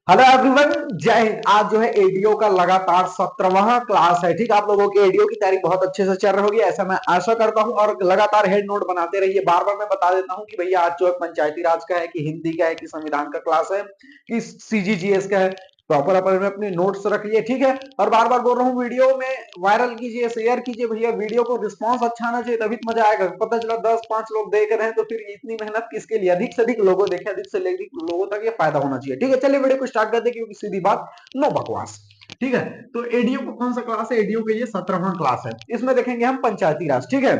Hello everyone, जय हिंद। आज जो है एडीओ का लगातार 17वां क्लास है। ठीक, आप लोगों की एडीओ की तैयारी बहुत अच्छे से चल रही होगी, ऐसा मैं आशा करता हूं। और लगातार हेड नोट बनाते रहिए। बार बार मैं बता देता हूं कि भैया आज जो है पंचायती राज का है, कि हिंदी का है, कि संविधान का क्लास है, कि सीजीजीएस का है। प्रॉपर अपने नोट्स रखिए, ठीक है। और बार बार बोल रहा हूँ, वीडियो में वायरल कीजिए, शेयर कीजिए भैया। वीडियो को रिस्पांस अच्छा आना चाहिए, तभी तो मजा आएगा। पता चला 10-5 लोग देख रहे हैं तो फिर इतनी मेहनत किसके लिए? अधिक से अधिक लोगों देखें, अधिक से अधिक लोगों तक ये फायदा होना चाहिए, ठीक है। चलिए वीडियो को स्टार्ट करते हैं, क्योंकि सीधी बात, नो बकवास। ठीक है, तो एडीओ को कौन सा क्लास है? एडीओ के ये 17वां क्लास है। इसमें देखेंगे हम पंचायती राज, ठीक है।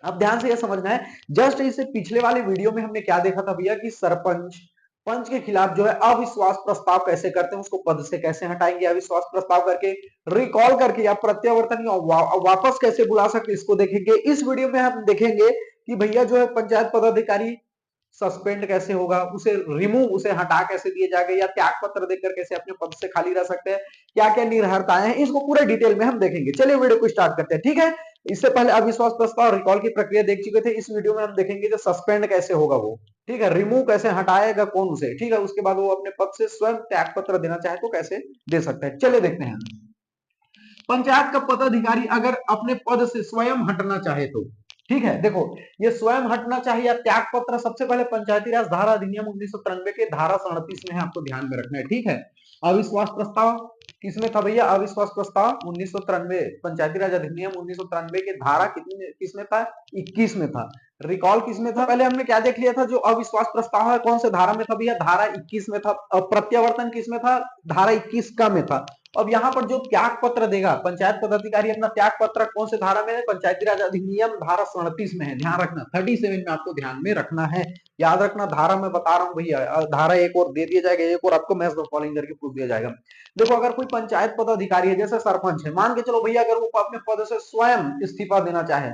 अब ध्यान से यह समझना है, जस्ट इससे पिछले वाले वीडियो में हमने क्या देखा था भैया, कि सरपंच पंच के खिलाफ जो है अविश्वास प्रस्ताव कैसे करते हैं, उसको पद से कैसे हटाएंगे, अविश्वास प्रस्ताव करके रिकॉल करके, या प्रत्यावर्तन या वापस कैसे बुला सकते, इसको देखेंगे। इस वीडियो में हम देखेंगे कि भैया जो है पंचायत पदाधिकारी सस्पेंड कैसे होगा, उसे रिमूव, उसे हटा कैसे दिया जाएगा, या त्याग पत्र देकर कैसे अपने पद से खाली रह सकते हैं, क्या क्या निर्भरताएं हैं, इसको पूरे डिटेल में हम देखेंगे। चलिए वीडियो को स्टार्ट करते हैं, ठीक है। इससे पहले अविश्वास प्रस्ताव रिकॉल की प्रक्रिया देख चुके थे। इस वीडियो में हम देखेंगे जो सस्पेंड कैसे होगा वो, ठीक है। रिमूव कैसे, हटाएगा कौन उसे, ठीक है। उसके बाद वो अपने पद से स्वयं त्याग पत्र देना चाहे तो कैसे दे सकता है। चलिए देखते हैं। पंचायत का पदाधिकारी अगर अपने पद से स्वयं हटना चाहे तो, ठीक है। देखो, ये स्वयं हटना चाहिए या त्याग पत्र, सबसे पहले पंचायती राज धारा अधिनियम 1993 के धारा 37 में है, आपको ध्यान में रखना है, ठीक है। अविश्वास प्रस्ताव किसमें था भैया? अविश्वास प्रस्ताव 1993, पंचायती राज अधिनियम 1993 के धारा कितने किसमें था? 21 में था। रिकॉल किसमें था? पहले हमने क्या देख लिया था, जो अविश्वास प्रस्ताव है कौन से धारा में था भैया? धारा 21 में था। प्रत्यावर्तन किसमें था? धारा 21 का में था। अब यहाँ पर जो त्याग पत्र देगा पंचायत पदाधिकारी, अपना त्याग पत्र कौन से धारा में है? पंचायती राज अधिनियम धारा 37 में है। ध्यान रखना, 37 में आपको ध्यान में रखना है। याद रखना, धारा मैं बता रहा हूँ भैया, धारा एक और दे दिया जाएगा, एक और आपको मैच द फॉलोइंग करके पूछ दिया जाएगा। देखो, अगर कोई पंचायत पदाधिकारी है, जैसे सरपंच है, मान के चलो भैया, अगर वो अपने पद से स्वयं इस्तीफा देना चाहे,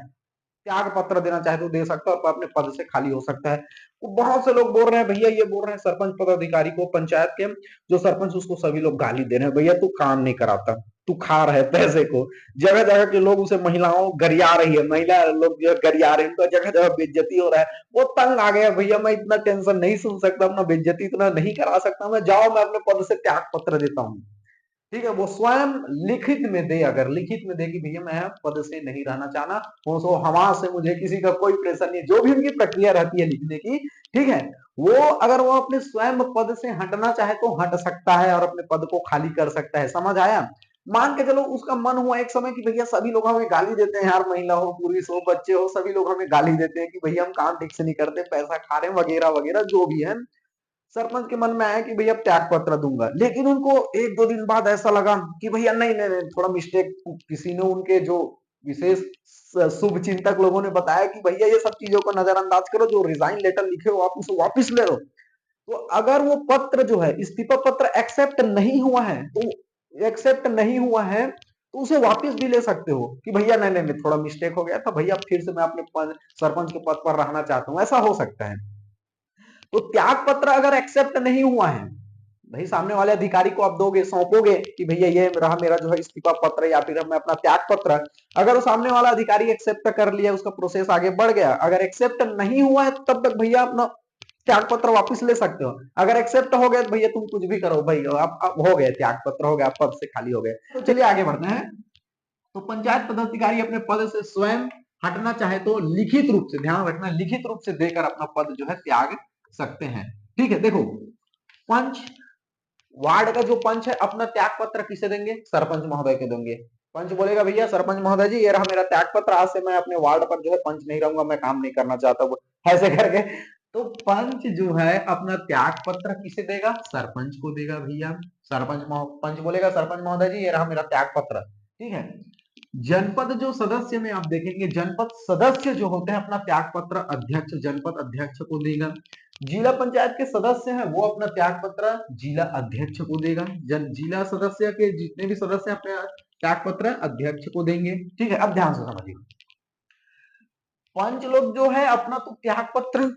त्याग पत्र देना चाहे तो दे सकता है, और अपने पद से खाली हो सकता है। तो बहुत से लोग बोल रहे हैं भैया, ये बोल रहे हैं सरपंच पदाधिकारी को, पंचायत के जो सरपंच, उसको सभी लोग गाली दे रहे हैं, भैया तू काम नहीं कराता, तू खा रहा है पैसे को। जगह जगह के लोग उसे, महिलाओं गरिया रही है, महिला लोग जो गरिया रहे हैं, उनका जगह जगह बेइज्जती हो रहा है। वो तंग आ गया, भैया मैं इतना टेंशन नहीं सुन सकता, अपना बेइज्जती इतना नहीं करा सकता मैं, जाओ मैं अपने पद से त्याग पत्र देता हूँ, ठीक है। वो स्वयं लिखित में दे, अगर लिखित में दे कि भैया मैं पद से नहीं रहना चाहना, वो हवा से मुझे किसी का कोई प्रेशर नहीं, जो भी उनकी प्रक्रिया रहती है लिखने की, ठीक है। वो अगर वो अपने स्वयं पद से हटना चाहे तो हट सकता है, और अपने पद को खाली कर सकता है। समझ आया? मान के चलो उसका मन हुआ एक समय कि भैया सभी लोग हमें गाली देते हैं यार, महिला हो, पुरुष हो, बच्चे हो, सभी लोग हमें गाली देते हैं कि भैया हम काम ठीक से नहीं करते, पैसा खा रहे हैं, वगैरह वगैरह जो भी है। सरपंच के मन में आया कि भैया त्याग पत्र दूंगा, लेकिन उनको 1-2 दिन बाद ऐसा लगा कि भैया नहीं नहीं नहीं, थोड़ा मिस्टेक, किसी ने, उनके जो विशेष शुभ चिंतक लोगों ने बताया कि भैया ये सब चीजों को नजरअंदाज करो, जो रिजाइन लेटर लिखे हो आप उसे वापस ले लो। तो अगर वो पत्र जो है, इस्तीफा पत्र एक्सेप्ट नहीं हुआ है, तो एक्सेप्ट नहीं हुआ है तो उसे वापस भी ले सकते हो कि भैया नहीं नहीं नहीं, थोड़ा मिस्टेक हो गया था भैया, फिर से मैं अपने सरपंच के पद पर रहना चाहता हूँ, ऐसा हो सकता है। तो त्याग पत्र अगर एक्सेप्ट नहीं हुआ है भाई, सामने वाले अधिकारी को आप दोगे, सौंपोगे कि भैया ये रहा मेरा जो है इस्तीफा पत्र, या फिर मैं अपना त्याग पत्र, अगर वो सामने वाला अधिकारी एक्सेप्ट कर लिया, उसका प्रोसेस आगे बढ़ गया। अगर एक्सेप्ट नहीं हुआ है तब तक भैया अपना त्याग पत्र वापस ले सकते हो। अगर एक्सेप्ट हो गया तो भैया तुम कुछ भी करो भाई, आप हो गए, त्याग पत्र हो गया, पद से खाली हो गए। तो चलिए आगे बढ़ते हैं। तो पंचायत पदाधिकारी अपने पद से स्वयं हटना चाहे तो लिखित रूप से, ध्यान रखना, लिखित रूप से देकर अपना पद जो है त्याग सकते हैं, ठीक है। देखो, पंच, वार्ड का जो पंच है, अपना त्याग पत्र किसे देंगे? सरपंच महोदय के देंगे। पंच बोलेगा भैया सरपंच महोदय जी, ये रहा मेरा त्याग पत्र, आज से मैं अपने वार्ड पर जो है पंच नहीं रहूंगा, मैं काम नहीं करना चाहता, वो ऐसे करके। तो पंच जो है अपना त्याग पत्र किसे देगा? सरपंच को देगा भैया। पंच बोलेगा सरपंच महोदय जी, ये रहा मेरा त्याग पत्र, ठीक है। जनपद जो सदस्य में आप देखेंगे, जनपद सदस्य जो होते हैं, अपना त्याग पत्र अध्यक्ष, जनपद अध्यक्ष को देगा। जिला पंचायत के सदस्य हैं, वो अपना त्याग पत्र जिला अध्यक्ष को देगा। जिला सदस्य के जितने भी सदस्य अपने त्याग पत्र अध्यक्ष को देंगे, ठीक है। अब ध्यान से समझिए, पंच लोग जो है अपना तो त्याग पत्र,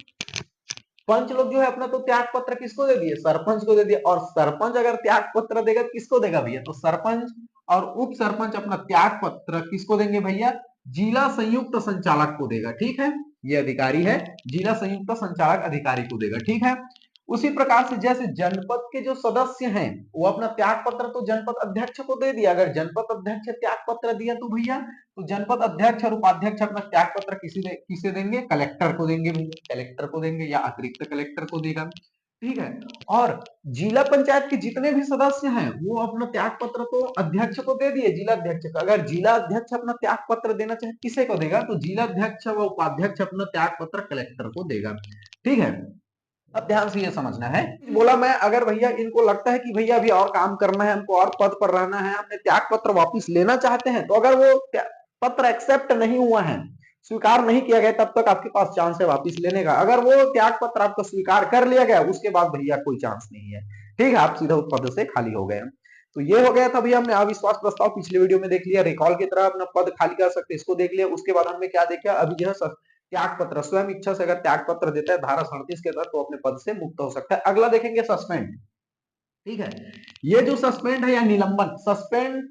पंच लोग जो है अपना तो त्याग पत्र किसको दे दिए? सरपंच को दे दिया। और सरपंच अगर त्याग पत्र देगा किसको देगा भैया? तो सरपंच और उप सरपंच अपना त्याग पत्र किसको देंगे भैया? जिला संयुक्त संचालक को देगा, ठीक है। ये अधिकारी है, जिला संयुक्त संचालक अधिकारी को देगा, ठीक है। उसी प्रकार से जैसे जनपद के जो सदस्य हैं वो अपना त्याग पत्र तो जनपद अध्यक्ष को दे दिया, अगर जनपद अध्यक्ष त्याग पत्र दिया तो भैया तो जनपद अध्यक्ष और उपाध्यक्ष अपना त्याग पत्र किसे देंगे, कलेक्टर को देंगे भैया, कलेक्टर को देंगे या अतिरिक्त कलेक्टर को देगा, ठीक है। और जिला पंचायत के जितने भी सदस्य हैं वो अपना त्याग पत्र तो अध्यक्ष को दे दिए, जिला अध्यक्ष को, अगर जिला अध्यक्ष अपना त्याग पत्र देना चाहे किसे को देगा, तो जिला अध्यक्ष व उपाध्यक्ष अपना त्याग पत्र कलेक्टर को देगा, ठीक है। अब ध्यान से ये समझना है, बोला मैं अगर भैया इनको लगता है कि भैया अभी और काम करना है, हमको और पद पर रहना है, अपने त्याग पत्र वापस लेना चाहते हैं, तो अगर वो पत्र एक्सेप्ट नहीं हुआ है, स्वीकार नहीं किया गया, तब तक आपके पास चांस है वापस लेने का। अगर वो त्याग पत्र आपको स्वीकार कर लिया गया उसके बाद भैया कोई चांस नहीं है, ठीक है, आप सीधा उस पद से खाली हो गए। तो ये हो गया था भैया, हमने अविश्वास प्रस्ताव पिछले वीडियो में देख लिया, रिकॉल की तरह अपना पद खाली कर सकते इसको देख लिया। उसके बाद हमने क्या देखा, अभी जो है त्याग पत्र, स्वयं इच्छा से अगर त्याग पत्र देता है धारा 37 के तहत तो अपने पद से मुक्त हो सकता है। अगला देखेंगे सस्पेंड, ठीक है। ये जो सस्पेंड है या निलंबन, सस्पेंड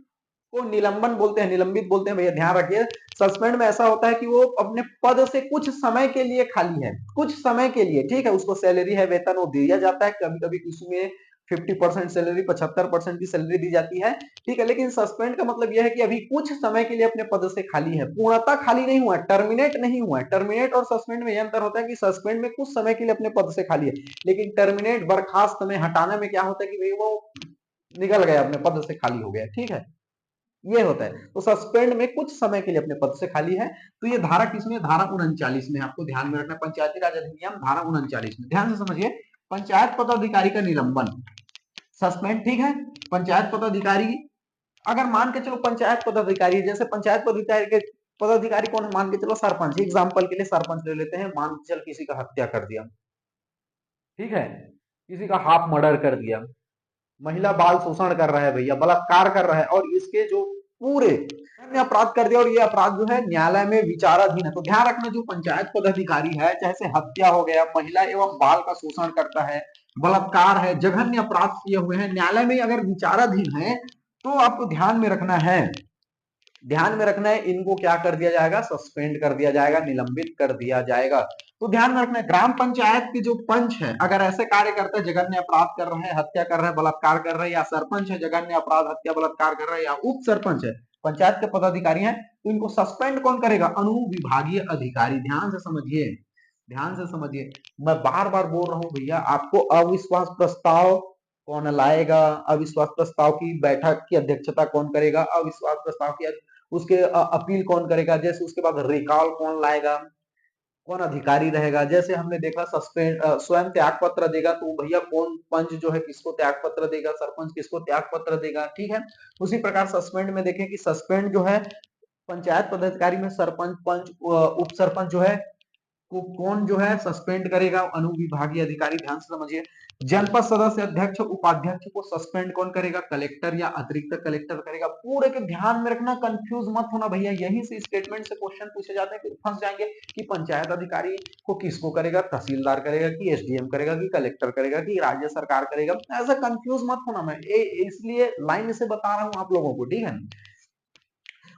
को निलंबन बोलते हैं, निलंबित बोलते हैं भैया, ध्यान रखिए। सस्पेंड में ऐसा होता है कि वो अपने पद से कुछ समय के लिए खाली है, कुछ समय के लिए, ठीक है, उसको सैलरी है, वेतन वो दिया जाता है, कभी कभी किसी में 50% सैलरी, 75% की सैलरी दी जाती है, ठीक है। लेकिन सस्पेंड का मतलब यह है कि अभी कुछ समय के लिए अपने पद से खाली है, पूर्णतः खाली नहीं हुआ, टर्मिनेट नहीं हुआ। टर्मिनेट और सस्पेंड में यह अंतर होता है कि सस्पेंड में कुछ समय के लिए अपने पद से खाली है, लेकिन टर्मिनेट, बर्खास्त में, हटाने में क्या होता है कि भाई वो निकल गया, अपने पद से खाली हो गया, ठीक है, ये होता है। तो सस्पेंड में कुछ समय के लिए अपने पद से खाली है, तो ये धारा किसमें, धारा 39 में, आपको ध्यान में रखना, पंचायती राज अधिनियम धारा 39 में, ध्यान से समझिए। पंचायत पदाधिकारी का निलंबन, सस्पेंड, ठीक है। पंचायत पदाधिकारी, अगर मान के चलो पंचायत पदाधिकारी, जैसे पंचायत पदाधिकारी कौन है, मान के चलो सरपंच, एग्जाम्पल के लिए सरपंच ले लेते हैं, मान के चल किसी का हत्या कर दिया, ठीक है, किसी का हाफ मर्डर कर दिया, महिला बाल शोषण कर रहा है भैया, बलात्कार कर रहा है, और इसके जो पूरे अन्य अपराध कर दिया और ये अपराध जो है न्यायालय में विचाराधीन है, तो ध्यान रखना जो पंचायत पदाधिकारी है, चाहे से हत्या हो गया, महिला एवं बाल का शोषण करता है, बलात्कार है, जघन्य अपराध किए हुए हैं, न्यायालय में अगर विचाराधीन है, तो आपको ध्यान में रखना है, ध्यान में रखना है, इनको क्या कर दिया जाएगा, सस्पेंड कर दिया जाएगा, निलंबित कर दिया जाएगा। तो ध्यान में रखना है, ग्राम पंचायत के जो पंच है अगर ऐसे कार्य करते हैं, जघन्य अपराध कर रहे हैं, हत्या कर रहे हैं, बलात्कार कर रहे हैं, या सरपंच है जघन्य अपराध, हत्या, बलात्कार कर रहे हैं, या उप सरपंच है, पंचायत के पदाधिकारी हैं, तो इनको सस्पेंड कौन करेगा, अनुविभागीय अधिकारी। ध्यान से समझिए, ध्यान से समझिए, मैं बार बार बोल रहा हूं भैया, आपको अविश्वास प्रस्ताव कौन लाएगा, अविश्वास प्रस्ताव की बैठक की अध्यक्षता कौन करेगा, अविश्वास प्रस्ताव की उसके अपील कौन करेगा, जैसे उसके बाद रिकॉल कौन लाएगा, कौन अधिकारी रहेगा, जैसे हमने देखा सस्पेंड स्वयं त्याग पत्र देगा, तो भैया कौन पंच जो है किसको त्याग पत्र देगा, सरपंच किसको त्याग पत्र देगा, ठीक है। उसी प्रकार सस्पेंड में देखें कि सस्पेंड जो है पंचायत पदाधिकारी में सरपंच, पंच, उप सरपंच जो है को कौन जो है सस्पेंड करेगा, अनुविभागीय अधिकारी। ध्यान से समझिए, जनपद सदस्य, अध्यक्ष, उपाध्यक्ष को सस्पेंड कौन करेगा, कलेक्टर या अतिरिक्त कलेक्टर करेगा। पूरे के ध्यान में रखना, कंफ्यूज मत होना भैया, यही से स्टेटमेंट से क्वेश्चन पूछे जाते हैं, फिर फंस जाएंगे कि पंचायत अधिकारी को किसको करेगा, तहसीलदार करेगा कि एसडीएम करेगा कि कलेक्टर करेगा कि राज्य सरकार करेगा, ऐसा कंफ्यूज मत होना, मैं इसलिए लाइन से बता रहा हूं आप लोगों को, ठीक है।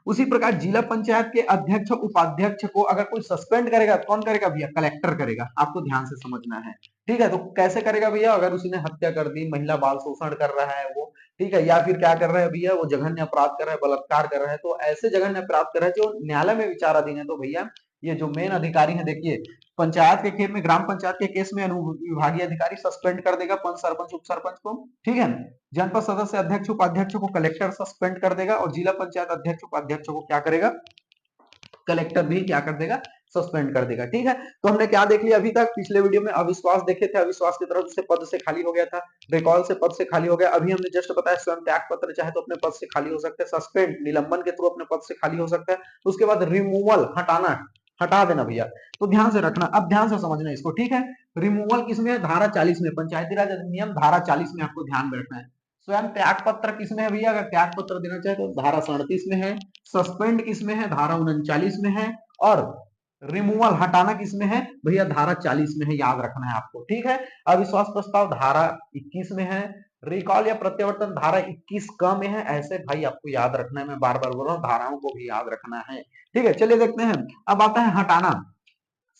उसी प्रकार जिला पंचायत के अध्यक्ष, उपाध्यक्ष को अगर कोई सस्पेंड करेगा, कौन करेगा भैया, कलेक्टर करेगा, आपको ध्यान से समझना है, ठीक है। तो कैसे करेगा भैया, अगर उसने हत्या कर दी, महिला बाल शोषण कर रहा है वो, ठीक है, या फिर क्या कर रहा है भैया, वो जघन्य अपराध कर रहा है, बलात्कार कर रहा है, तो ऐसे जघन्य अपराध कर रहा है जो न्यायालय में विचाराधीन है, तो भैया ये जो मेन अधिकारी है, देखिए पंचायत के केस में, ग्राम पंचायत के केस में अनुविभागीय अधिकारी सस्पेंड कर देगा पंच, सरपंच, उप सरपंच को, ठीक है। जनपद सदस्य, अध्यक्ष, उपाध्यक्ष को कलेक्टर सस्पेंड कर देगा, और जिला पंचायत अध्यक्ष, उपाध्यक्ष को क्या करेगा, कलेक्टर भी क्या कर देगा, सस्पेंड कर देगा, ठीक है। तो हमने क्या देख लिया अभी तक, पिछले वीडियो में अविश्वास देखे थे, अविश्वास की तरफ से पद से खाली हो गया था, रिकॉल से पद से खाली हो गया, अभी हमने जस्ट बताया स्वयं त्याग पत्र चाहे तो अपने पद से खाली हो सकते हैं, सस्पेंड निलंबन के थ्रू अपने पद से खाली हो सकता है, उसके बाद रिमूवल, हटाना, हटा देना भैया। तो ध्यान से रखना, अब ध्यान से समझना इसको, ठीक है। रिमूवल किसमें है, धारा 40 में, पंचायती राज अधिनियम धारा 40 में आपको ध्यान में रखना है। स्वयं त्याग पत्र किसमें है भैया, अगर त्याग पत्र देना चाहे तो धारा 37 में है, सस्पेंड किसमें है, धारा 39 में है, और रिमूवल, हटाना किसमें है भैया, धारा 40 में है, याद रखना है आपको, ठीक है। अविश्वास प्रस्ताव धारा 21 में है, रिकॉल या प्रत्यावर्तन धारा 21 क में है, ऐसे भाई आपको याद रखना है, मैं बार बार बोल रहा हूँ, धाराओं को भी याद रखना है, ठीक है। चलिए देखते हैं, अब आता है हटाना।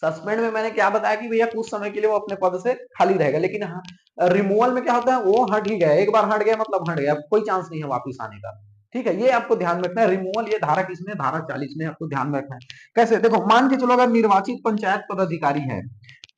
सस्पेंड में मैंने क्या बताया कि भैया कुछ समय के लिए वो अपने पद से खाली रहेगा, लेकिन हाँ, रिमूवल में क्या होता है, वो हट ही गया, एक बार हट गया मतलब हट गया, कोई चांस नहीं है वापिस आने का। ठीक है, ये आपको ध्यान में रखना है। रिमूवल ये धारा किसमें, धारा 40 में आपको ध्यान में रखना है। कैसे, देखो मान के चलो अगर निर्वाचित पंचायत पदाधिकारी है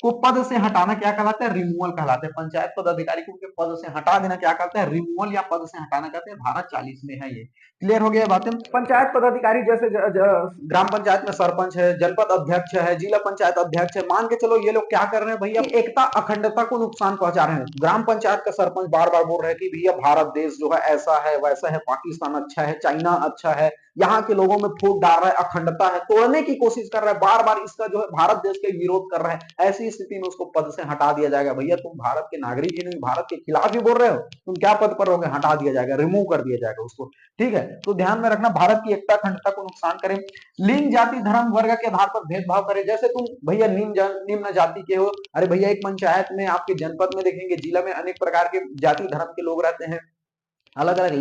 को पद से हटाना क्या कहलाता है, रिमूवल कहलाता है। पंचायत पदाधिकारी को उनके पद से हटा देना क्या कहते हैं, रिमूवल या पद से हटाना कहते हैं। धारा 40 में है ये। क्लियर हो गया बातें। पंचायत पदाधिकारी जैसे ग्राम पंचायत में सरपंच है, जनपद अध्यक्ष है, जिला पंचायत अध्यक्ष है, मान के चलो ये लोग क्या कर रहे हैं भैया, एकता अखंडता को नुकसान पहुंचा रहे हैं। ग्राम पंचायत का सरपंच बार बार बोल रहे हैं कि भैया भारत देश जो है ऐसा है वैसा है, पाकिस्तान अच्छा है, चाइना अच्छा है, यहाँ के लोगों में फूट डाल रहा है, अखंडता है, तोड़ने की कोशिश कर रहा है, बार बार इसका जो है भारत देश के विरोध कर रहा है। ऐसी स्थिति में उसको पद से हटा दिया जाएगा। भैया तुम भारत के नागरिक ही नहीं, भारत के खिलाफ ही बोल रहे हो, तुम क्या पद पर रहोगे, हटा दिया जाएगा, रिमूव कर दिया जाएगा उसको। ठीक है, तो ध्यान में रखना, भारत की एकता अखंडता को नुकसान करे, लिंग जाति धर्म वर्ग के आधार पर भेदभाव करे। जैसे तुम भैया निम्न जाति के हो, अरे भैया एक पंचायत में आपके जनपद में देखेंगे, जिला में अनेक प्रकार के जाति धर्म के लोग रहते हैं, अलग अलग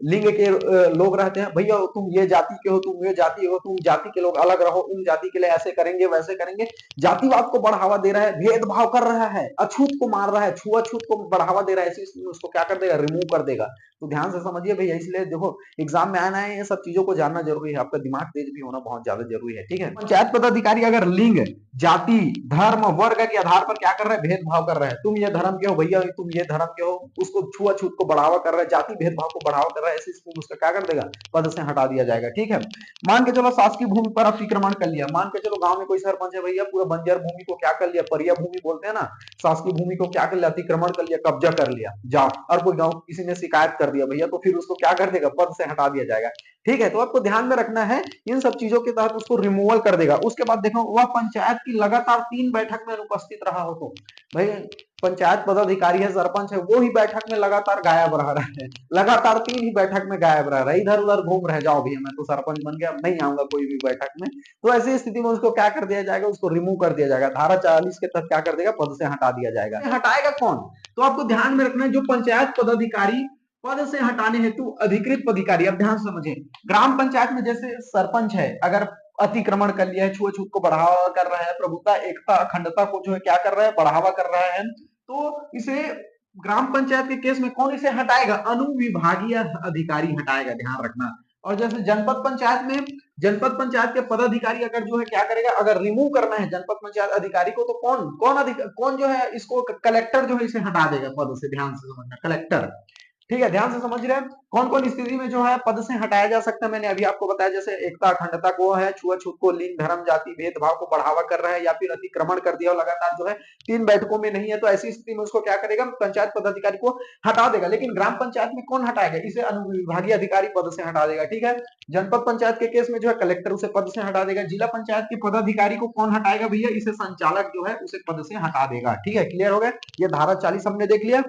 लिंग के लोग रहते हैं। भैया तुम ये जाति के हो, तुम ये जाति हो, तुम जाति के लोग अलग रहो, उन जाति के लिए ऐसे करेंगे वैसे करेंगे। जातिवाद को बढ़ावा दे रहा है, भेदभाव कर रहा है, अछूत को मार रहा है, छुआछूत को बढ़ावा दे रहा है, ऐसी उसको क्या कर देगा, रिमूव कर देगा। तो ध्यान से समझिए भैया, इसलिए देखो एग्जाम में आना है, ये सब चीजों को जानना जरूरी है, आपका दिमाग तेज भी होना बहुत ज्यादा जरूरी है। ठीक है, पंचायत पदाधिकारी अगर लिंग जाति धर्म वर्ग के आधार पर क्या कर रहा है, भेदभाव कर रहा है, तुम ये धर्म के हो भैया, तुम ये धर्म के हो, उसको छुआछूत को बढ़ावा कर रहा है, जाति भेदभाव को बढ़ावा कर रहा है, ऐसी स्थिति में उसका क्या कर देगा, पद से हटा दिया जाएगा। ठीक है, मान के चलो शासकीय भूमि पर अतिक्रमण कर लिया, मान के चलो गांव में कोई सरपंच है भैया, पूरा बंजर भूमि को क्या कर लिया, परिया भूमि बोलते हैं ना, शासकीय भूमि को क्या कर लिया, अतिक्रमण कर लिया, कब्जा कर लिया, जाओ, और कोई गांव किसी ने शिकायत कर दिया भैया, तो फिर उसको क्या कर देगा, पद से हटा दिया जाएगा। ठीक है, तो आपको ध्यान में रखना है, इन सब चीजों के तहत उसको रिमूवल कर देगा। उसके बाद देखो, वह पंचायत की लगातार 3 बैठक में अनुपस्थित रहा हो, तो भाई पंचायत पदाधिकारी है, सरपंच है, वो ही बैठक में लगातार गायब रह रहा है, लगातार 3 ही बैठक में गायब रह रहा है, इधर उधर घूम रहे, जाओ भैया मैं तो सरपंच बन गया, नहीं आऊंगा कोई भी बैठक में। तो ऐसी स्थिति में उसको क्या कर दिया जाएगा, उसको रिमूव कर दिया जाएगा, धारा 40 के तहत क्या कर देगा, पद से हटा दिया जाएगा। हटाएगा कौन, तो आपको ध्यान में रखना है, जो पंचायत पदाधिकारी पद से हटाने हेतु अधिकृत पदाधिकारी। अब ध्यान समझे, ग्राम पंचायत में जैसे सरपंच है, अगर अतिक्रमण कर लिया है, छुआछूत को बढ़ावा कर रहा है, प्रभुता एकता अखंडता को जो है क्या कर रहा है, बढ़ावा कर रहा है, तो इसे ग्राम पंचायत के केस में कौन इसे हटाएगा, अनुविभागीय अधिकारी हटाएगा, ध्यान रखना। और जैसे जनपद पंचायत में, जनपद पंचायत के पदाधिकारी अगर जो है क्या करेगा, अगर रिमूव करना है जनपद पंचायत अधिकारी को, तो कौन जो है इसको, कलेक्टर जो है इसे हटा देगा पद से, ध्यान से समझना, कलेक्टर। ठीक है, ध्यान से समझ रहे हैं, कौन कौन स्थिति में जो है पद से हटाया जा सकता है, मैंने अभी आपको बताया, जैसे एकता अखंडता को है, छुआछूत को, लिंग धर्म जाति भेदभाव को बढ़ावा कर रहा है, या फिर अतिक्रमण कर दिया लगातार जो है 3 बैठकों में नहीं है, तो ऐसी स्थिति में उसको क्या करेगा, पंचायत पदाधिकारी को हटा देगा। लेकिन ग्राम पंचायत में कौन हटाएगा, इसे अनुविभागीय अधिकारी पद से हटा देगा। ठीक है, जनपद पंचायत के केस में जो है कलेक्टर उसे पद से हटा देगा। जिला पंचायत के पदाधिकारी को कौन हटाएगा भैया, इसे संचालक जो है उसे पद से हटा देगा। ठीक है, क्लियर हो गया, ये धारा 40 हमने देख लिया।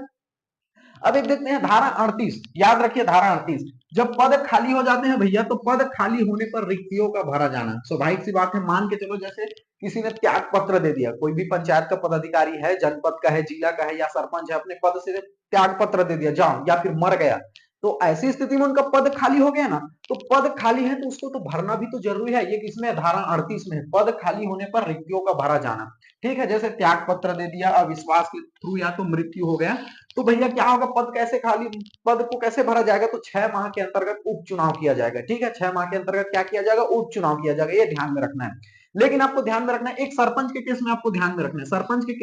अब एक देखते हैं धारा 38, याद रखिए धारा 38, जब पद खाली हो जाते हैं भैया, तो पद खाली होने पर रिक्तियों का भरा जाना स्वाभाविक सी बात है। मान के चलो जैसे किसी ने त्याग पत्र दे दिया, कोई भी पंचायत का पदाधिकारी है, जनपद का है, जिला का है, या सरपंच है, अपने पद से त्याग पत्र दे दिया, जाओ, या फिर मर गया, तो ऐसी स्थिति में उनका पद खाली हो गया ना, तो पद खाली है तो उसको तो भरना भी तो जरूरी है। ये किसमें, धारा 38 में, पद खाली होने पर रिक्तियों का भरा जाना। ठीक है, जैसे त्याग पत्र दे दिया, अविश्वास के थ्रू या तो मृत्यु हो गया, तो भैया क्या होगा, पद कैसे खाली, पद को कैसे भरा जाएगा, तो 6 माह के अंतर्गत उपचुनाव किया जाएगा। ठीक है, 6 माह के अंतर्गत क्या किया जाएगा, उपचुनाव किया जाएगा, ये ध्यान में रखना है। लेकिन आपको ध्यान में रखना है, एक सरपंच के केस में आपको ध्यान में रखना है, सरपंच के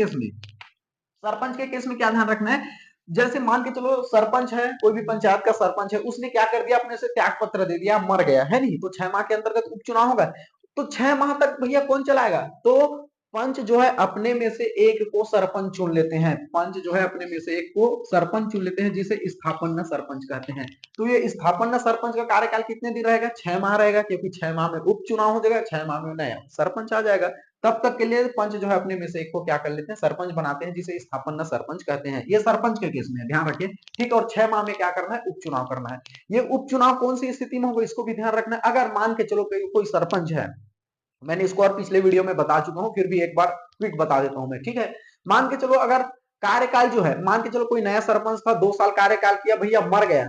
केस में क्या ध्यान रखना है, जैसे मान के चलो सरपंच है, कोई भी पंचायत का सरपंच है, उसने क्या कर दिया, अपने से त्याग पत्र दे दिया, मर गया है नहीं, तो 6 माह के अंतर्गत उपचुनाव होगा, तो 6 माह तक भैया कौन चलाएगा, तो पंच जो है अपने में से एक को सरपंच चुन लेते हैं, पंच जो है अपने में से एक को सरपंच चुन लेते हैं, जिसे स्थापना सरपंच कहते हैं। तो ये स्थापना सरपंच का कार्यकाल कितने दिन रहेगा, 6 माह रहेगा, क्योंकि 6 माह में उपचुनाव हो जाएगा, 6 माह में नया सरपंच आ जाएगा। तब तक के लिए पंच जो है अपने में से एक को क्या कर लेते हैं, सरपंच बनाते हैं, जिसे स्थापना सरपंच कहते हैं। ये सरपंच के केस में ध्यान रखिए। ठीक, और 6 माह में क्या करना है, उपचुनाव करना है। ये उपचुनाव कौन सी स्थिति में होगा, इसको भी ध्यान रखना है। अगर मान के चलो कोई सरपंच है, मैंने इसको और पिछले वीडियो में बता चुका हूं, फिर भी एक बार क्विक बता देता हूं मैं। ठीक है, मान के चलो अगर कार्यकाल जो है, मान के चलो कोई नया सरपंच था, 2 साल कार्यकाल किया भैया, मर गया,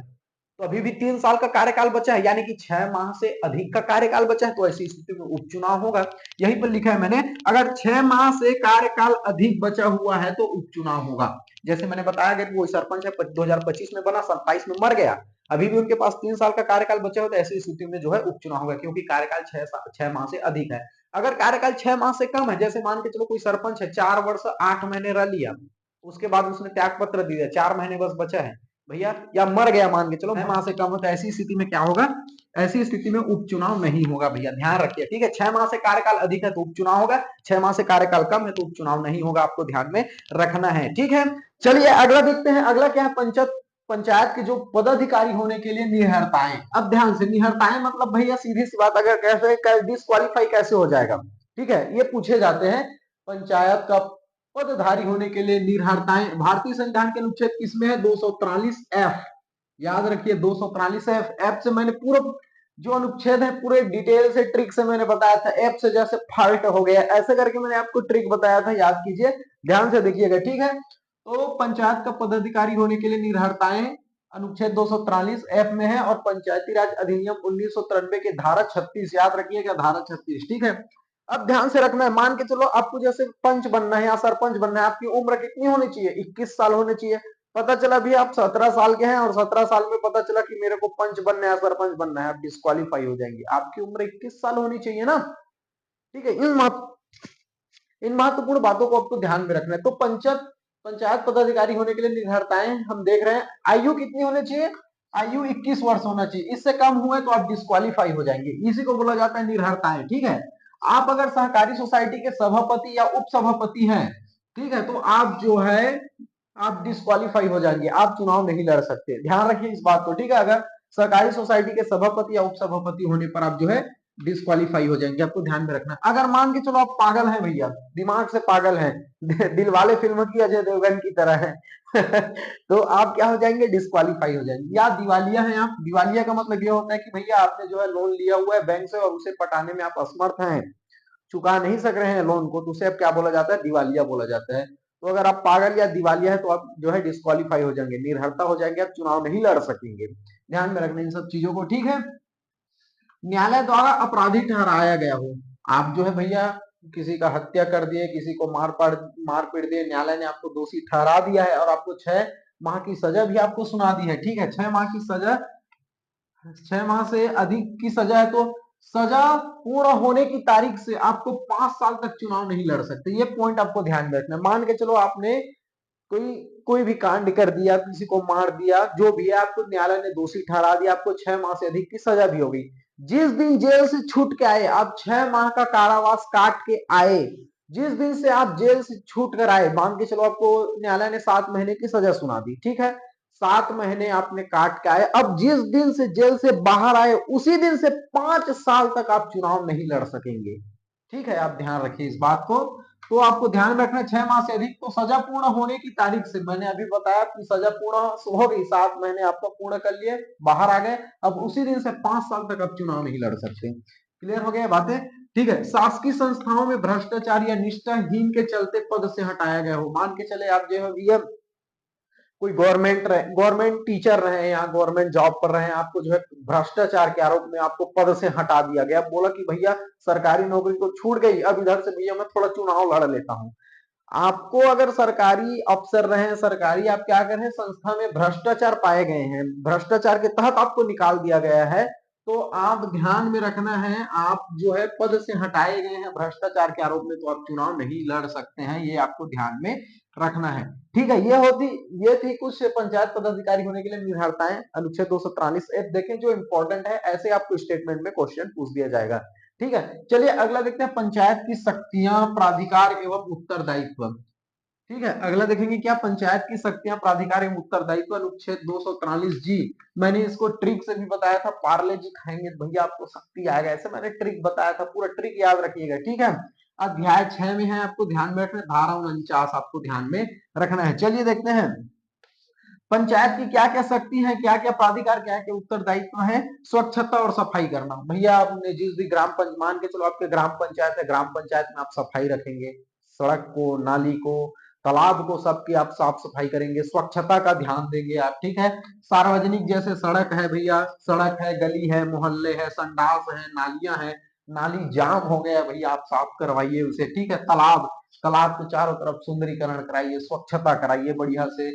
तो अभी भी 3 साल का कार्यकाल बचा है, यानी कि 6 माह से अधिक का कार्यकाल बचा है, तो ऐसी स्थिति में उपचुनाव होगा। यहीं पर लिखा है मैंने, अगर 6 माह से कार्यकाल अधिक बचा हुआ है तो उपचुनाव होगा। जैसे मैंने बताया कि वो सरपंच है 2025 में बना, 27 में मर गया, अभी भी उनके पास 3 साल का कार्यकाल बचा हो, तो ऐसी स्थिति में जो है उपचुनाव होगा, क्योंकि कार्यकाल 6 माह से अधिक है। अगर कार्यकाल 6 माह से कम है, जैसे मान के चलो कोई सरपंच है 4 वर्ष 8 महीने रह लिया, उसके बाद उसने त्याग पत्र दिया, 4 महीने बस बचा है भैया, या मर गया मान के चलो 6 माह से कम हो, तो ऐसी स्थिति में क्या होगा, ऐसी स्थिति में उपचुनाव नहीं होगा भैया, ध्यान रखिए, ठीक है। 6 माह से कार्यकाल अधिक है तो उपचुनाव होगा, 6 माह से कार्यकाल कम है तो उपचुनाव नहीं होगा, आपको ध्यान में रखना है, ठीक है। चलिए अगला देखते हैं, अगला क्या है, पंचायत के जो पदाधिकारी होने के लिए निहरताएं। अब ध्यान से, निहरताएं मतलब भैया सीधी सी बात, अगर कैसे डिस्क्वालीफाई कैसे हो जाएगा, ठीक है, ये पूछे जाते हैं। पंचायत का पदधारी होने के लिए निहरताएं भारतीय संविधान के अनुच्छेद किसमें है, 243F, याद रखिए 243F। एफ से मैंने पूरा जो अनुच्छेद है पूरे डिटेल से ट्रिक से मैंने बताया था, एफ से जैसे फाल्ट हो गया ऐसे करके मैंने आपको ट्रिक बताया था, याद कीजिए, ध्यान से देखिएगा, ठीक है। तो पंचायत का पदाधिकारी होने के लिए निरहरताएं अनुच्छेद 243F में है, और पंचायती राज अधिनियम 1993 के धारा 36, याद रखिएगा धारा 36, ठीक है। अब ध्यान से रखना है, मान के चलो आपको जैसे पंच बनना है या सरपंच बनना है, आपकी उम्र कितनी होनी चाहिए, 21 साल होनी चाहिए। पता चला भी आप 17 साल के हैं और 17 साल में पता चला कि मेरे को पंच बनना है, सरपंच बनना है, आप डिस्क्वालीफाई हो जाएंगे, आपकी उम्र 21 साल होनी चाहिए ना, ठीक है। इन महत्वपूर्ण बातों को आपको ध्यान में रखना है। तो पंचायत पदाधिकारी होने के लिए निर्धारताएं हम देख रहे हैं, आयु कितनी होनी चाहिए, आयु 21 वर्ष होना चाहिए, इससे कम हुए तो आप डिस्क्वालीफाई हो जाएंगे, इसी को बोला जाता है निर्धारताएं, ठीक है। आप अगर सहकारी सोसाइटी के सभापति या उप सभापति हैं, ठीक है, तो आप जो है आप डिस्क्वालीफाई हो जाएंगे, आप चुनाव नहीं लड़ सकते, ध्यान रखिए इस बात को, ठीक है। अगर सहकारी सोसाइटी के सभापति या उप सभापति होने पर आप जो है डिस्क्वालीफाई हो जाएंगे, आपको ध्यान में रखना। अगर मान के चलो आप पागल हैं भैया, दिमाग से पागल हैं दिलवाले फिल्म की अजय देवगन की तरह है तो आप क्या हो जाएंगे, डिस्क्वालीफाई हो जाएंगे, या दिवालिया हैं आप। दिवालिया का मतलब ये होता है कि भैया आपने जो है लोन लिया हुआ है बैंक से और उसे पटाने में आप असमर्थ हैं, चुका नहीं सक रहे हैं लोन को, तो उसे अब क्या बोला जाता है, दिवालिया बोला जाता है। तो अगर आप पागल या दिवालिया है तो आप जो है डिस्क्वालीफाई हो जाएंगे, निर्हरता हो जाएंगे, आप चुनाव नहीं लड़ सकेंगे, ध्यान में रखना इन सब चीजों को, ठीक है। न्यायालय द्वारा अपराधी ठहराया गया हो, आप जो है भैया किसी का हत्या कर दिए, किसी को मार पीट दिए, न्यायालय ने आपको दोषी ठहरा दिया है और आपको 6 माह की सजा भी आपको सुना दी है, ठीक है। 6 माह की सजा, 6 माह से अधिक की सजा है तो सजा पूर्ण होने की तारीख से आपको 5 साल तक चुनाव नहीं लड़ सकते, ये पॉइंट आपको ध्यान में रखना है। मान के चलो आपने कोई कोई भी कांड कर दिया, किसी को मार दिया, जो भी है, आपको न्यायालय ने दोषी ठहरा दिया, आपको 6 माह से अधिक की सजा भी हो गई। जिस दिन जेल से छूट के आए, आप 6 माह का कारावास काट के आए, जिस दिन से आप जेल से छूट कर आए, मान के चलो आपको न्यायालय ने 7 महीने की सजा सुना दी, ठीक है, 7 महीने आपने काट के आए, अब जिस दिन से जेल से बाहर आए उसी दिन से 5 साल तक आप चुनाव नहीं लड़ सकेंगे, ठीक है, आप ध्यान रखिए इस बात को। तो आपको ध्यान रखना 6 माह से अधिक तो सजा पूर्ण होने की तारीख से, मैंने अभी बताया कि सजा पूर्ण हो गई, 7 महीने आपका पूर्ण कर लिए, बाहर आ गए, अब उसी दिन से 5 साल तक आप चुनाव नहीं लड़ सकते, क्लियर हो गया बातें, ठीक है। शासकीय संस्थाओं में भ्रष्टाचार या निष्ठाहीन के चलते पद से हटाया गया हो, मान के चले आप जो है कोई गवर्नमेंट टीचर रहे या गवर्नमेंट जॉब कर रहे हैं, आपको जो है भ्रष्टाचार के आरोप में आपको पद से हटा दिया गया, बोला कि भैया सरकारी नौकरी तो छूट गई, अब इधर से भैया मैं थोड़ा चुनाव लड़ लेता हूं। आपको अगर सरकारी अफसर रहे, सरकारी आप क्या कर रहे हैं, संस्था में भ्रष्टाचार पाए गए हैं, भ्रष्टाचार के तहत आपको निकाल दिया गया है, तो आप ध्यान में रखना है, आप जो है पद से हटाए गए हैं भ्रष्टाचार के आरोप में, तो आप चुनाव नहीं लड़ सकते हैं, ये आपको ध्यान में रखना है, ठीक है। ये थी कुछ पंचायत पदाधिकारी होने के लिए निर्धारताएं, अनुच्छेद 243 देखें जो इंपॉर्टेंट है, ऐसे आपको स्टेटमेंट में क्वेश्चन पूछ दिया जाएगा, ठीक है। चलिए अगला देखते हैं, पंचायत की शक्तियां, प्राधिकार एवं उत्तरदायित्व, ठीक है। अगला देखेंगे क्या, पंचायत की शक्तियां, प्राधिकार एवं उत्तरदायित्व, अनुच्छेद 243 जी। मैंने इसको ट्रिक से भी बताया था, पार्ले जी खाएंगे तो भैया आपको शक्ति आएगा, ऐसे मैंने ट्रिक बताया था, पूरा ट्रिक याद रखिएगा, ठीक है। अध्याय 6 में है, आपको ध्यान में रखना, धारा 49 आपको ध्यान में रखना है। चलिए देखते हैं पंचायत की क्या क्या शक्ति है, क्या क्या प्राधिकार, क्या क्या उत्तरदायित्व है। स्वच्छता और सफाई करना, भैया आपने जिस भी ग्राम पंचायत, मान के चलो आपके ग्राम पंचायत है, ग्राम पंचायत में आप सफाई रखेंगे, सड़क को, नाली को, तालाब को सबकी आप साफ सफाई करेंगे, स्वच्छता का ध्यान देंगे आप, ठीक है। सार्वजनिक जैसे सड़क है भैया, सड़क है, गली है, मोहल्ले है, संडास है, नालियां है, नाली जाम हो गया भैया आप साफ करवाइए उसे, ठीक है। तालाब, तालाब के चारों तरफ सुंदरीकरण कराइए, स्वच्छता कराइए बढ़िया से,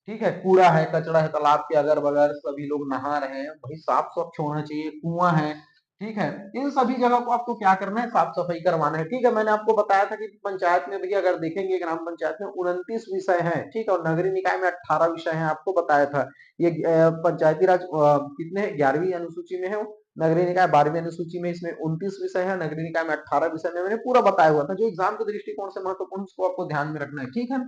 ठीक है। कूड़ा है, कचरा है तालाब के अगर बगैर, सभी लोग नहा रहे हैं भाई, साफ स्वच्छ होना चाहिए। कुआं है, ठीक है। इन सभी जगह को आपको क्या करना है, साफ सफाई करवाना है, ठीक है। मैंने आपको बताया था कि पंचायत में भैया अगर देखेंगे ग्राम पंचायत में 29 विषय हैं, ठीक है, और नगरीय निकाय में 18 विषय हैं, आपको बताया था। ये पंचायती राज कितने 11वीं अनुसूची में है, नगरीय निकाय 12वीं अनुसूची में, इसमें 29 विषय है, नगरीय निकाय में 18 विषय में, मैंने पूरा बताया हुआ था। जो एग्जाम के दृष्टिकोण से महत्वपूर्ण, उसको आपको ध्यान में रखना है, ठीक है।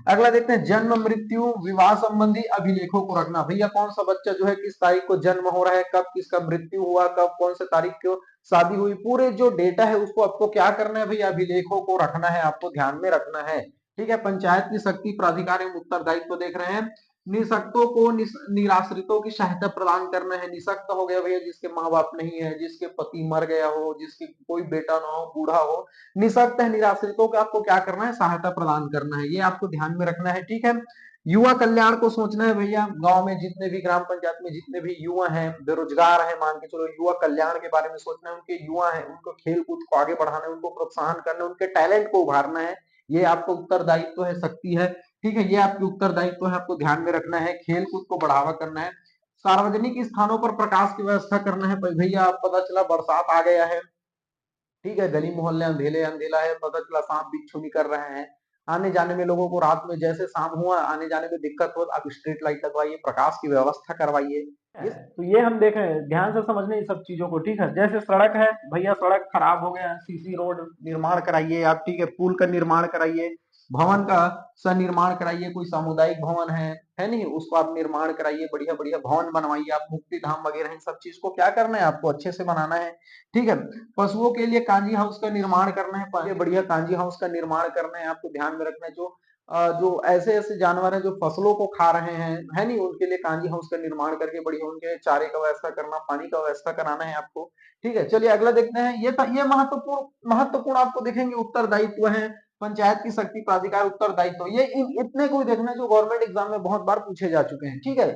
अगला देखते हैं, जन्म मृत्यु विवाह संबंधी अभिलेखों को रखना। भैया कौन सा बच्चा जो है किस तारीख को जन्म हो रहा है, कब किसका मृत्यु हुआ, कब कौन से तारीख को शादी हुई, पूरे जो डेटा है उसको आपको क्या करना है भैया, अभिलेखों को रखना है, आपको ध्यान में रखना है, ठीक है। पंचायत की शक्ति प्राधिकार एवं उत्तरदायित्व देख रहे हैं। निशक्तों को निराश्रितों की सहायता प्रदान करना है। निशक्त हो गया भैया जिसके माँ बाप नहीं है, जिसके पति मर गया हो, जिसके कोई बेटा ना हो, बूढ़ा हो, निशक्त है, निराश्रितों को आपको क्या करना है, सहायता प्रदान करना है, ये आपको ध्यान में रखना है, ठीक है। युवा कल्याण को सोचना है भैया, गांव में जितने भी, ग्राम पंचायत में जितने भी युवा हैं, बेरोजगार हैं, मान के चलो, युवा कल्याण के बारे में सोचना है। उनके युवा हैं, उनको खेल कूद को आगे बढ़ाना है, उनको प्रोत्साहन करना है, उनके टैलेंट को उभारना है, ये आपको उत्तरदायित्व है, शक्ति है, ठीक है। ये आपकी उत्तरदायित्व है, आपको ध्यान में रखना है। खेल कूद को बढ़ावा करना है। सार्वजनिक स्थानों पर प्रकाश की व्यवस्था करना है। भैया पता चला बरसात आ गया है, ठीक है, गली मोहल्ले अंधेले अंधेला है, पता चला सांप बिच्छू निकल रहे हैं, आने जाने में लोगों को रात में जैसे शाम हुआ आने जाने में दिक्कत हो, आप स्ट्रीट लाइट लगवाइए, प्रकाश की व्यवस्था करवाइए। तो ये हम देख रहे हैं, ध्यान से समझने इन सब चीजों को, ठीक है। जैसे सड़क है भैया, सड़क खराब हो गया, सीसी रोड निर्माण कराइए आप, ठीक है। पुल का निर्माण कराइए, भवन का सनिर्माण कराइए, कोई सामुदायिक भवन है नहीं, उसको आप निर्माण कराइए, बढ़िया बढ़िया भवन बनवाइए आप, मुक्ति धाम वगैरह, इन सब चीज को क्या करना है, आपको अच्छे से बनाना है, ठीक है। पशुओं के लिए कांजी हाउस का निर्माण करना है, बढ़िया कांजी हाउस का निर्माण करना है, आपको ध्यान में रखना है। जो ऐसे ऐसे जानवर हैं जो फसलों को खा रहे हैं, है नहीं, उनके लिए कांजी हाउस का निर्माण करके बढ़िया उनके चारे का व्यवस्था करना, पानी का व्यवस्था कराना है आपको, ठीक है। चलिए अगला देखते हैं, ये महत्वपूर्ण महत्वपूर्ण आपको देखेंगे उत्तरदायित्व है। पंचायत की शक्ति प्राधिकार उत्तरदायित्व, ये इतने को देखना है जो गवर्नमेंट एग्जाम में बहुत बार पूछे जा चुके हैं, ठीक है।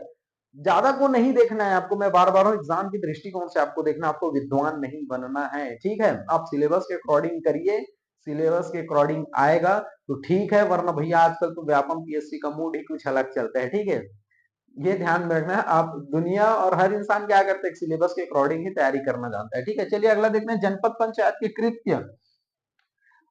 ज्यादा को नहीं देखना है आपको, मैं बार बार एग्जाम की दृष्टिकोण से आपको देखना, आपको विद्वान नहीं बनना है, ठीक है। आप सिलेबस के अकॉर्डिंग करिए, सिलेबस के अकॉर्डिंग आएगा तो ठीक है, वरना भैया आजकल तो व्यापम पीएससी का मूड ही कुछ अलग चलता है, ठीक है। ये ध्यान में रखना है, आप दुनिया और हर इंसान क्या करते हैं, सिलेबस के अकॉर्डिंग ही तैयारी करना जानता है, ठीक है। चलिए अगला देखते हैं, जनपद पंचायत के कृत्य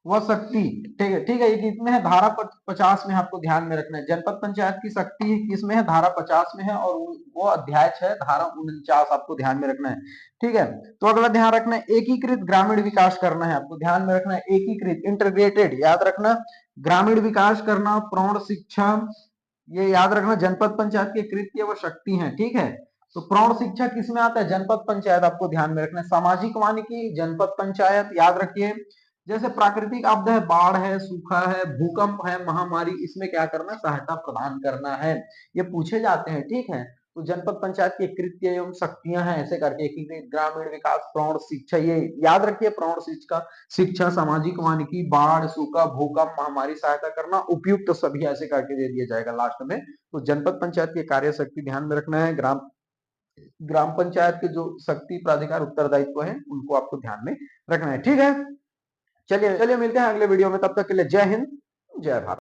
वह शक्ति, ठीक है, ठीक है। ये कितने हैं, धारा 50 में, आपको ध्यान में रखना है। जनपद पंचायत की शक्ति किसमें है, धारा 50 में है, और वो अध्याय है धारा 49, आपको ध्यान में रखना है, ठीक है। तो अगला ध्यान रखना है, एकीकृत ग्रामीण विकास करना है, आपको ध्यान में रखना है, एकीकृत, इंटीग्रेटेड, याद रखना, ग्रामीण विकास करना, प्रौढ़ शिक्षा, ये याद रखना, जनपद पंचायत के कृत्य व शक्ति है, ठीक है। तो प्रौढ़ शिक्षा किसमें आता है, जनपद पंचायत, आपको ध्यान में रखना है। सामाजिक वानिकी, जनपद पंचायत, याद रखिए। जैसे प्राकृतिक आपदा है, बाढ़ है, सूखा है, भूकंप है, महामारी, इसमें क्या करना, सहायता प्रदान करना है, ये पूछे जाते हैं, ठीक है। तो जनपद पंचायत के कृत्य एवं शक्तियां हैं, ऐसे करके एकीकृत ग्रामीण विकास, प्रौढ़ शिक्षा, ये याद रखिए, प्रौढ़ शिक्षा, शिक्षा, सामाजिक वानिकी, बाढ़, सूखा, भूकंप, महामारी, सहायता करना, उपयुक्त सभी, ऐसे करके दे दिया जाएगा लास्ट में। तो जनपद पंचायत की कार्य शक्ति ध्यान में रखना है, ग्राम ग्राम पंचायत के जो शक्ति प्राधिकार उत्तरदायित्व है उनको आपको ध्यान में रखना है, ठीक है। चलिए चलिए मिलते हैं अगले वीडियो में, तब तक के लिए जय हिंद, जय भारत।